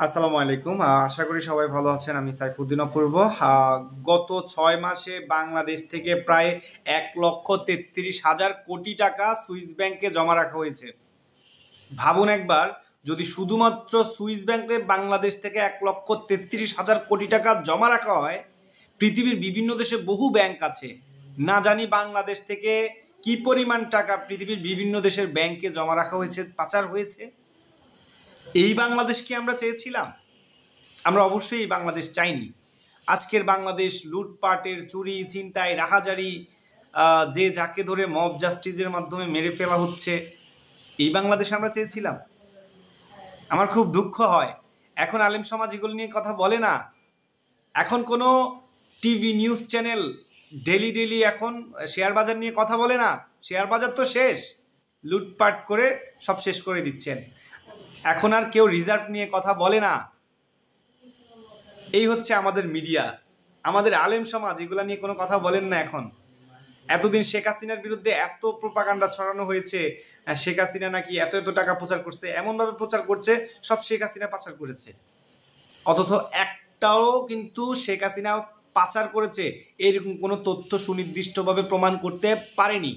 আসসালামু আলাইকুম। আশা করি সবাই ভালো আছেন। আমি সাইফুদ্দিন অপূর্ব। গত 6 মাসে বাংলাদেশ থেকে প্রায় 1,33,000 কোটি টাকা সুইস ব্যাংকে জমা রাখা হয়েছে। ভাবুন একবার, যদি শুধুমাত্র সুইস ব্যাংকে বাংলাদেশ থেকে 1,33,000 কোটি টাকা জমা রাখা হয়, পৃথিবীর বিভিন্ন দেশে বহু ব্যাংক আছে, না জানি বাংলাদেশ থেকে কি পরিমাণ টাকা পৃথিবীর বিভিন্ন দেশের ব্যাংকে জমা রাখা হয়েছে, পাচার হয়েছে। এই বাংলাদেশ কি আমরা চেয়েছিলাম? আমরা অবশ্যই এই বাংলাদেশ চাইনি। আজকের বাংলাদেশ লুটপাটের, চুরি, ছিনতাই, রাহাজারি, যে যাকে ধরে মব জাস্টিসের মাধ্যমে মেরে ফেলা হচ্ছে, এই বাংলাদেশ আমরা চেয়েছিলাম। আমার খুব দুঃখ হয়, এখন আলেম সমাজ এগুলো নিয়ে কথা বলে না। এখন কোনো TV news channel daily daily এখন শেয়ার বাজার নিয়ে কথা বলে না। শেয়ার বাজার তো শেষ, লুটপাট করে সব শেষ করে দিচ্ছেন। এখন আর কেউ রিজার্ভ নিয়ে কথা বলে না। এই হচ্ছে আমাদের মিডিয়া, আমাদের আলেম সমাজ এগুলা নিয়ে কোনো কথা বলেন না এখন। এতদিন শেখ হাসিনার বিরুদ্ধে এত প্রোপাগান্ডা ছড়ানো হয়েছে, শেখ হাসিনা নাকি এত এত টাকা পাচার করছে, এমনভাবে প্রচার করছে সব শেখ হাসিনা পাচার করেছে, অথচ একটাও কিন্তু শেখ হাসিনা পাচার করেছে এরকম কোনো তথ্য সুনির্দিষ্টভাবে প্রমাণ করতে পারেনি।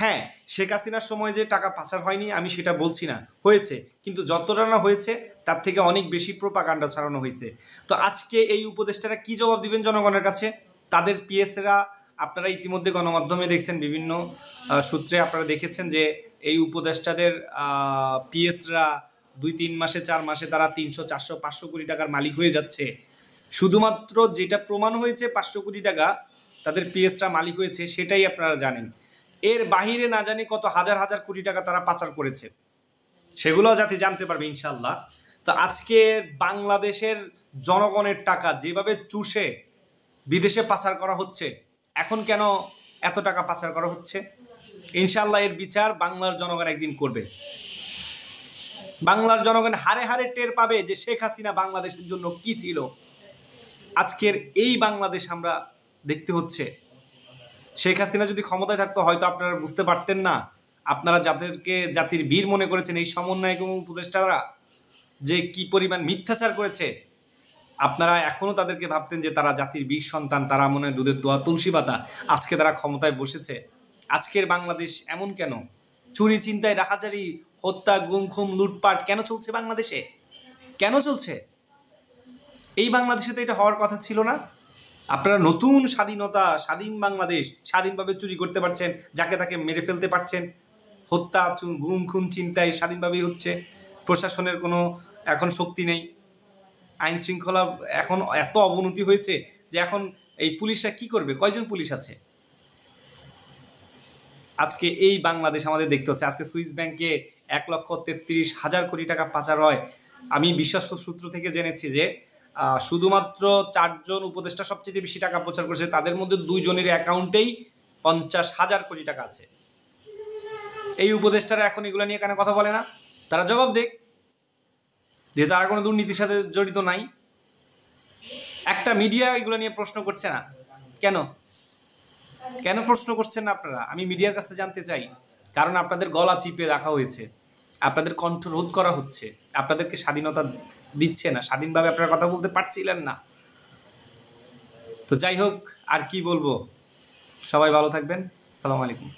হ্যাঁ, শেখ হাসিনার সময় যে টাকা পাচার হয়নি আমি সেটা বলছি না, হয়েছে, কিন্তু যতটা না হয়েছে তার থেকে অনেক বেশি প্রোপাগান্ডা ছড়ানো হয়েছে। তো আজকে এই উপদেষ্টারা কি জবাব দিবেন জনগণের কাছে? তাদের পিএসরা, আপনারা ইতিমধ্যে গণমাধ্যমে দেখছেন, বিভিন্ন সূত্রে আপনারা দেখেছেন যে এই উপদেষ্টাদের পিএসরা 2-3 মাসে 4 মাসে তারা 300, 400, 500 কোটি টাকার মালিক হয়ে যাচ্ছে। শুধুমাত্র যেটা প্রমাণ হয়েছে 500 কোটি টাকা তাদের পিএসরা মালিক হয়েছে, সেটাই আপনারা জানেন। এর বাহিরে না জানি কত হাজার হাজার কোটি টাকা তারা পাচার করেছে, সেগুলো যাতে জানতে পারবে ইনশাল্লাহ। তো আজকে বাংলাদেশের জনগণের টাকা যেভাবে চুষে বিদেশে পাচার করা হচ্ছে, এখন কেন এত টাকা পাচার করা হচ্ছে? ইনশাল্লাহ এর বিচার বাংলার জনগণ একদিন করবে। বাংলার জনগণ হারে হারে টের পাবে যে শেখ হাসিনা বাংলাদেশের জন্য কি ছিল। আজকের এই বাংলাদেশ আমরা দেখতে হচ্ছে। শেখ হাসিনা যদি ক্ষমতায় থাকতো হয়তো আপনারা বুঝতে পারতেন না। আপনারা যাদেরকে জাতির বীর মনে করেছেন, এই সমন্বয়ক এবং উপদেষ্টারা যে কি পরিমাণ মিথ্যাচার করেছে, আপনারা এখনও তাদেরকে ভাবতেন যে তারা জাতির বীর সন্তান, তারা মনে হয় দুধের দোয়া তুলসী পাতা। আজকে তারা ক্ষমতায় বসেছে। আজকের বাংলাদেশ এমন কেন? চুরি, ছিনতাই, রাহাজারি, হত্যা, গুম খুম, লুটপাট কেন চলছে বাংলাদেশে? কেন চলছে? এই বাংলাদেশে তো এটা হওয়ার কথা ছিল না। আপনারা নতুন স্বাধীনতা, স্বাধীন বাংলাদেশ, স্বাধীনভাবে চুরি করতে পারছেন, যাকে তাকে মেরে ফেলতে পারছেন, হত্যা, গুম খুন, ছিনতাই স্বাধীনভাবেই হচ্ছে। প্রশাসনের কোনো এখন শক্তি নেই, আইন শৃঙ্খলা এখন এত অবনতি হয়েছে যে এখন এই পুলিশরা কি করবে? কয়জন পুলিশ আছে? আজকে এই বাংলাদেশ আমাদের দেখতে হচ্ছে। আজকে সুইস ব্যাংকে 1,33,000 কোটি টাকা পাচার হয়। আমি বিশ্বস্ত সূত্র থেকে জেনেছি যে শুধুমাত্র 4জন উপদেষ্টা সবচেয়ে বেশি টাকা পাচার করেছে, তাদের মধ্যে 2জনের অ্যাকাউন্টেই 50,000 কোটি টাকা আছে। এই উপদেষ্টারা এখন এগুলো নিয়ে কেন কথা বলে না? তারা জবাব দেখ, যে তারা কোনো দুর্নীতির সাথে জড়িত নাই। একটা মিডিয়া এগুলো নিয়ে প্রশ্ন করছে না কেন? কেন প্রশ্ন করছেন না আপনারা? আমি মিডিয়ার কাছে জানতে চাই। কারণ আপনাদের গলা চিপে রাখা হয়েছে, আপনাদের কণ্ঠ রোধ করা হচ্ছে, আপনাদেরকে স্বাধীনতা দিচ্ছে না, স্বাধীনভাবে আপনারা কথা বলতে পারছিলেন না। তো যাই হোক, আর কি বলবো, সবাই ভালো থাকবেন। আসসালামু আলাইকুম।